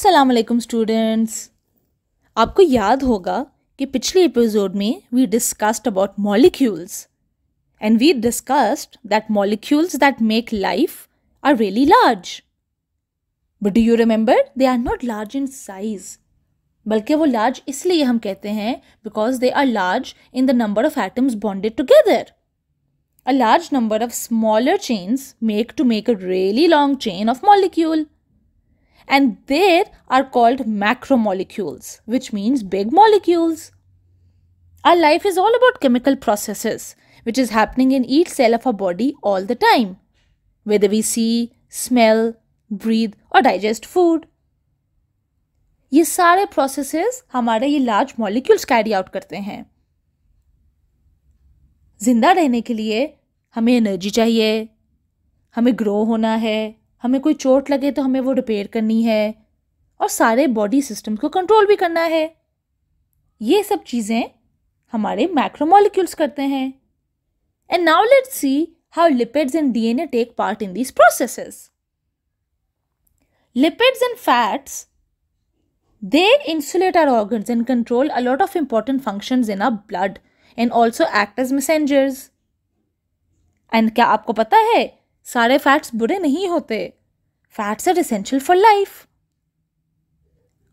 अस्सलाम वालेकुम स्टूडेंट्स। आपको याद होगा कि पिछले एपिसोड में we discussed about molecules and we discussed that molecules that make life are really large, but do you remember they are not large in size, बल्कि वो लार्ज इसलिए हम कहते हैं because they are large in the number of atoms bonded together. A large number of smaller chains make a really long chain of molecule. And they are called macromolecules, which means big molecules. Our life is all about chemical processes, which is happening in each cell of our body all the time, whether we see, smell, breathe or digest food. ये सारे processes हमारे ये large molecules carry out करते हैं. जिंदा रहने के लिए हमें एनर्जी चाहिए, हमें ग्रो होना है, हमें कोई चोट लगे तो हमें वो रिपेयर करनी है और सारे बॉडी सिस्टम को कंट्रोल भी करना है. ये सब चीज़ें हमारे मैक्रोमोलिक्यूल्स करते हैं. And now let's see how lipids and DNA take part in these processes. Lipids and fats they insulate our organs and control a lot of important functions in our blood and also act as messengers. And क्या आपको पता है सारे fats बुरे नहीं होते. Fats are essential for life.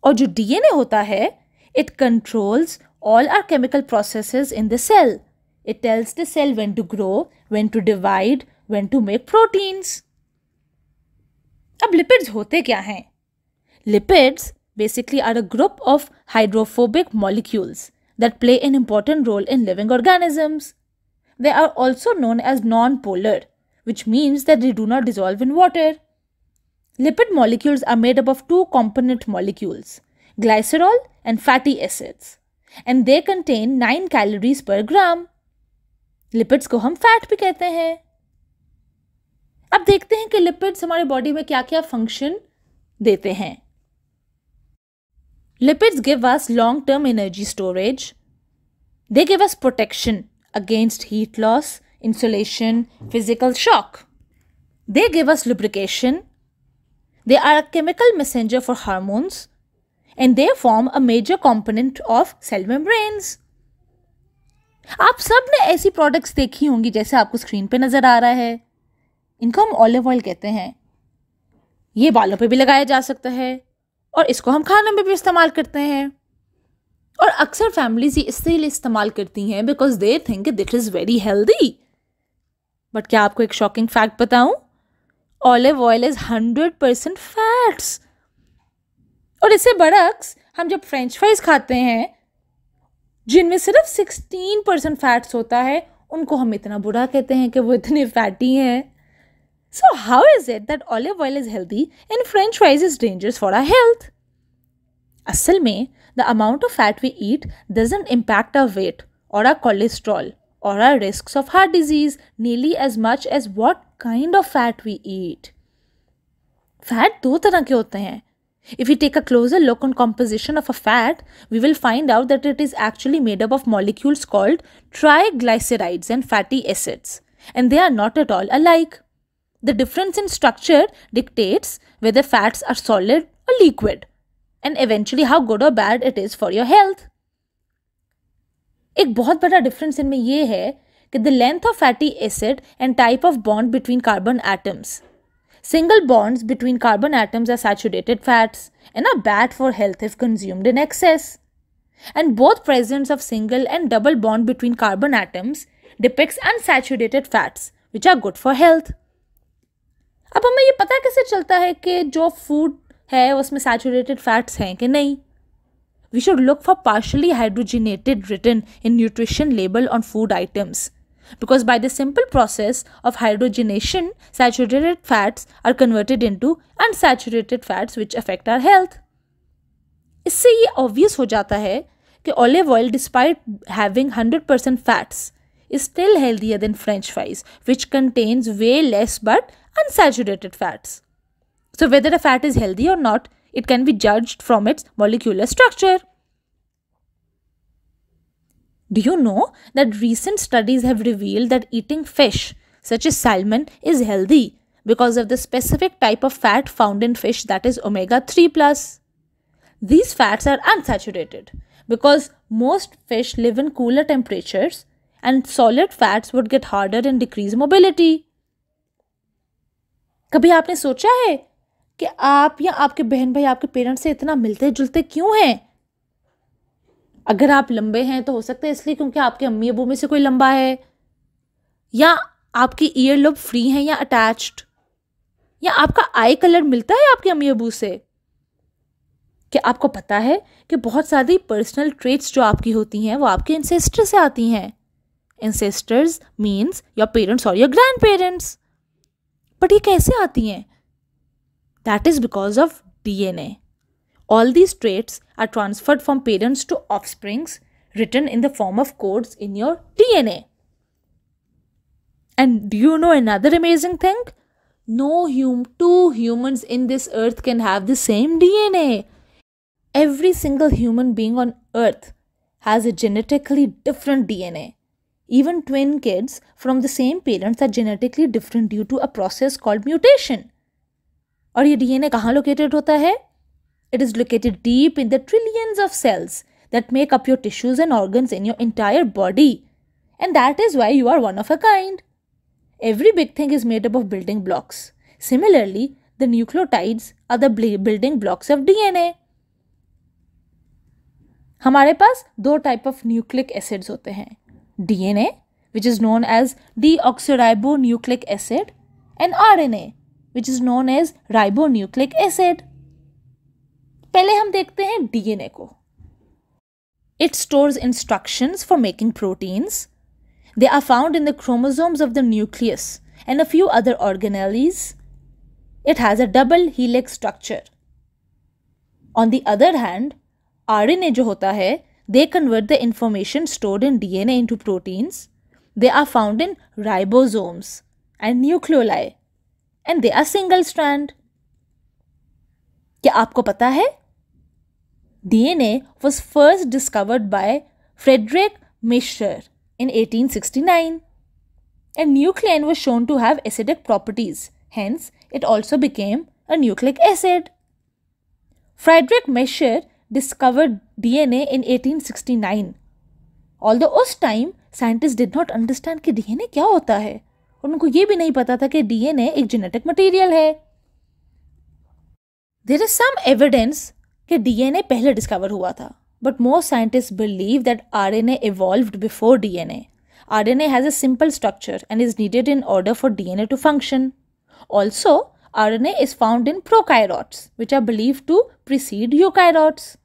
और जो डीएनए होता है it controls all our chemical processes in the cell. It tells the cell when to grow, when to divide, when to make proteins. अब लिपिड्स होते क्या हैं? Lipids basically are a group of hydrophobic molecules that play an important role in living organisms. They are also known as non-polar, which means that they do not dissolve in water. Lipid molecules are made up of two component molecules, glycerol and fatty acids, and they contain 9 calories per gram. Lipids को हम fat भी कहते हैं. अब देखते हैं कि lipids हमारे बॉडी में क्या क्या फंक्शन देते हैं. Lipids give us long-term energy storage. They give us protection against heat loss, insulation, physical shock. They give us lubrication. They are a chemical messenger for hormones. And they form a major component of cell membranes. आप सब ने ऐसी products देखी होंगी जैसे आपको screen पे नज़र आ रहा है. इनको हम ऑलिव ऑयल कहते हैं. ये बालों पे भी लगाया जा सकता है और इसको हम खाने में भी इस्तेमाल करते हैं. और अक्सर फैमिलीज इसलिए इस्तेमाल करती हैं because they think that is very healthy. But क्या आपको एक शॉकिंग फैक्ट बताऊं? Olive oil is 100% fats. और इससे बरअक्स हम जब फ्रेंच फ्राइज खाते हैं जिनमें सिर्फ 16% फैट्स होता है, उनको हम इतना बुरा कहते हैं कि वो इतने फैटी हैं. So how is it that olive oil is healthy and French fries is dangerous for our health? असल में the amount of fat we eat doesn't impact our weight or our cholesterol or our risks of heart disease nearly as much as what kind of fat we eat. Fat दो तरह के होते हैं. If we take a closer look on composition of a fat, we will find out that it is actually made up of molecules called triglycerides and fatty acids, and they are not at all alike. The difference in structure dictates whether fats are solid or liquid, and eventually how good or bad it is for your health. एक बहुत बड़ा difference इनमें ये है कि the length of fatty acid and type of bond between carbon atoms. Single bonds between carbon atoms are saturated fats and are bad for health if consumed in excess. And both presence of single and double bond between carbon atoms depicts unsaturated fats, which are good for health. अब हमें ये पता कैसे चलता है कि जो food है उसमें सैचुरेटेड फैट्स हैं कि नहीं? We should look for partially hydrogenated written in nutrition label on food items because by the simple process of hydrogenation saturated fats are converted into unsaturated fats which affect our health. इससे ये obvious हो जाता है कि olive oil despite having 100% fats is still healthier than French fries, which contains way less but unsaturated fats. So whether a fat is healthy or not, it can be judged from its molecular structure. Do you know that recent studies have revealed that eating fish, such as salmon, is healthy because of the specific type of fat found in fish that is omega 3+. These fats are unsaturated because most fish live in cooler temperatures and solid fats would get harder and decrease mobility. कभी आपने सोचा है कि आप या आपके बहन भाई आपके पेरेंट्स से इतना मिलते जुलते क्यों हैं? अगर आप लंबे हैं तो हो सकता है इसलिए क्योंकि आपके अम्मी अबू में से कोई लंबा है, या आपकी ईयर लोब फ्री हैं या अटैच्ड, या आपका आई कलर मिलता है आपके अम्मी अबू से। क्या आपको पता है कि बहुत सारी पर्सनल ट्रेट्स जो आपकी होती हैं वो आपके एंसेस्टर से आती हैं। एंसेस्टर्स मीन्स योर पेरेंट्स और योर ग्रैंड पेरेंट्स। बट ये कैसे आती हैं? That is because of DNA. All these traits are transferred from parents to offsprings written in the form of codes in your DNA. And do you know another amazing thing? Two humans in this earth can have the same DNA. Every single human being on earth has a genetically different DNA. Even twin kids from the same parents are genetically different due to a process called mutation. और ये DNA कहाँ located होता है? It is located deep in the trillions of cells that make up your tissues and organs in your entire body. And that is why you are one of a kind. Every big thing is made up of building blocks. Similarly, the nucleotides are the building blocks of DNA. हमारे पास दो type of nucleic acids होते हैं. DNA, which is known as deoxyribonucleic acid, and RNA, which is known as ribonucleic acid. पहले हम देखते हैं DNA को. It stores instructions for making proteins. They are found in the chromosomes of the nucleus and a few other organelles. It has a double helix structure. On the other hand, RNA जो होता है, they convert the information stored in DNA into proteins. They are found in ribosomes and nucleoli, and they are single strand. क्या आपको पता है? DNA was first discovered by Friedrich Miescher in 1869, and nuclein was shown to have acidic properties. Hence, it also became a nucleic acid. Friedrich Miescher discovered DNA in 1869. Although उस time scientists did not understand कि DNA क्या होता है, और उनको ये भी नहीं पता था कि DNA एक genetic material है. There is some evidence कि DNA पहले डिस्कवर हुआ था, but most scientists believe that RNA evolved before DNA. RNA has a simple structure and is needed in order for DNA to function. Also, RNA is found in prokaryotes, which are believed to precede eukaryotes.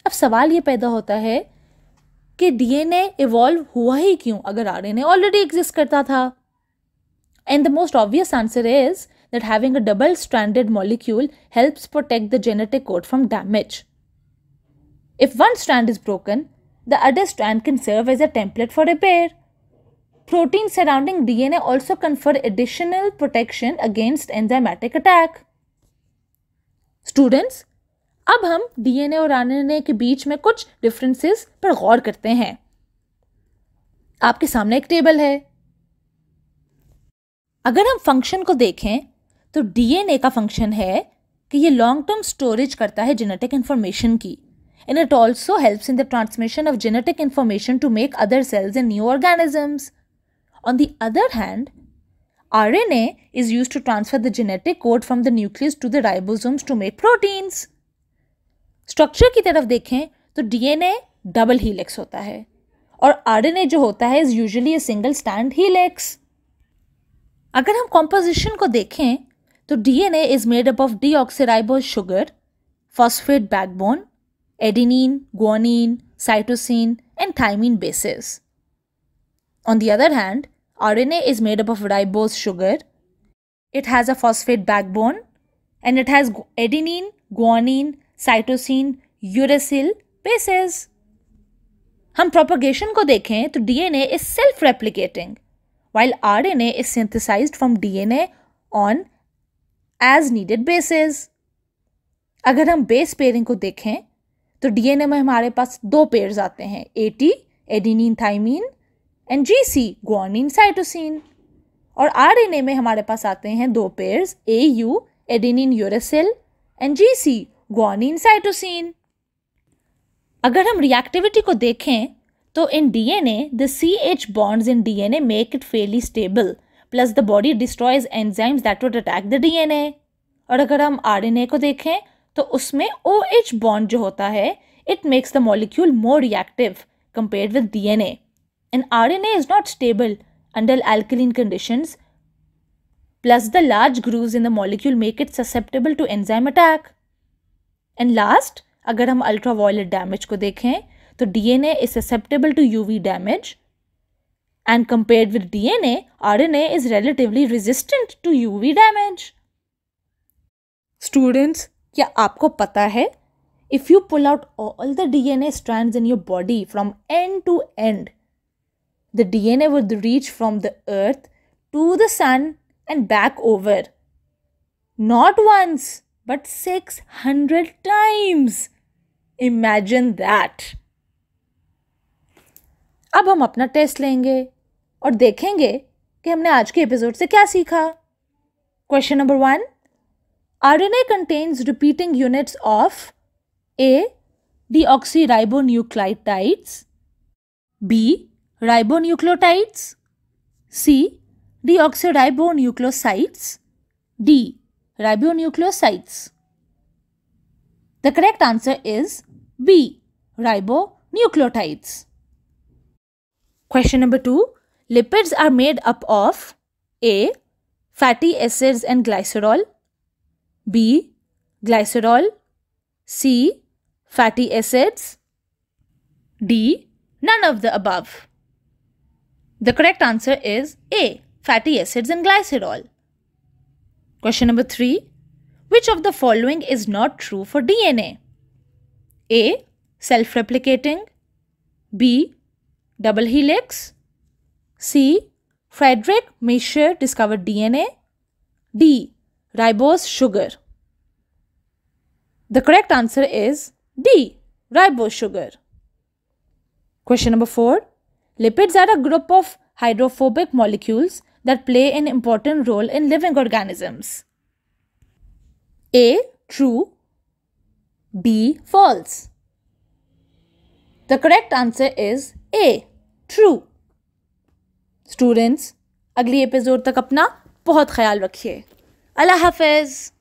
अब सवाल ये पैदा होता है कि DNA evolve हुआ ही क्यों अगर RNA already exist करता था? And the most obvious answer is that having a double-stranded molecule helps protect the genetic code from damage. If one strand is broken, the other strand can serve as a template for repair. Proteins surrounding DNA also confer additional protection against enzymatic attack. Students, अब हम DNA और RNA के बीच में कुछ differences पर गौर करते हैं. आपके सामने एक टेबल है. अगर हम फंक्शन को देखें तो DNA का फंक्शन है कि ये लॉन्ग टर्म स्टोरेज करता है जेनेटिक इन्फॉर्मेशन की, and it also helps in the transmission of genetic information to make other cells and new organisms. On the other hand, RNA is used to transfer the genetic code from the nucleus to the ribosomes to make proteins. Structure की तरफ देखें तो DNA double helix होता है और RNA जो होता है is usually a single stand helix. अगर हम कॉम्पोजिशन को देखें तो DNA is made up of deoxyribose sugar, phosphate backbone, adenine, guanine, cytosine, and thymine bases. On the other hand, RNA is made up of ribose sugar. It has a phosphate backbone and it has adenine, guanine, cytosine, uracil bases. हम propagation को देखें तो DNA is self-replicating, while RNA is synthesized from DNA on as needed bases. अगर हम base pairing को देखें तो DNA में हमारे पास दो पेयर्स आते हैं, AT adenine thymine and GC guanine cytosine, और RNA में हमारे पास आते हैं दो pairs AU adenine uracil and GC guanine cytosine. अगर हम reactivity को देखें तो in DNA the CH bonds in DNA make it fairly stable, plus the body destroys enzymes that would attack the DNA. और अगर हम RNA को देखें तो उसमें OH bond जो होता है it makes the molecule more reactive compared with DNA. And RNA is not stable under alkaline conditions, plus the large grooves in the molecule make it susceptible to enzyme attack. And last, अगर हम ultraviolet damage को देखें तो DNA is susceptible to UV damage, and compared with DNA, RNA is relatively resistant to UV damage. Students, क्या आपको पता है if you pull out all the DNA strands in your body from end to end, the DNA would reach from the earth to the sun and back over. Not once, but 600 times. Imagine that. अब हम अपना test लेंगे और देखेंगे कि हमने आज के एपिसोड से क्या सीखा. Question number 1. RNA contains repeating units of A. Deoxyribonucleotides, B. Ribonucleotides, C. Deoxyribonucleosides, D. Ribonucleosides. The correct answer is B. Ribonucleotides. Question number 2. Lipids are made up of A. Fatty acids and glycerol, B. Glycerol, C. Fatty acids, D. None of the above. The correct answer is A. Fatty acids and glycerol. Question number 3. Which of the following is not true for DNA? A. Self-replicating, B. Double helix, C. Friedrich Miescher discovered DNA, D. Ribose sugar. The correct answer is D. Ribose sugar. Question number 4. Lipids are a group of hydrophobic molecules that play an important role in living organisms. A. True, B. False. The correct answer is A. True. Students, अगली episode तक अपना बहुत ख्याल रखिए. अल्लाह हाफिज.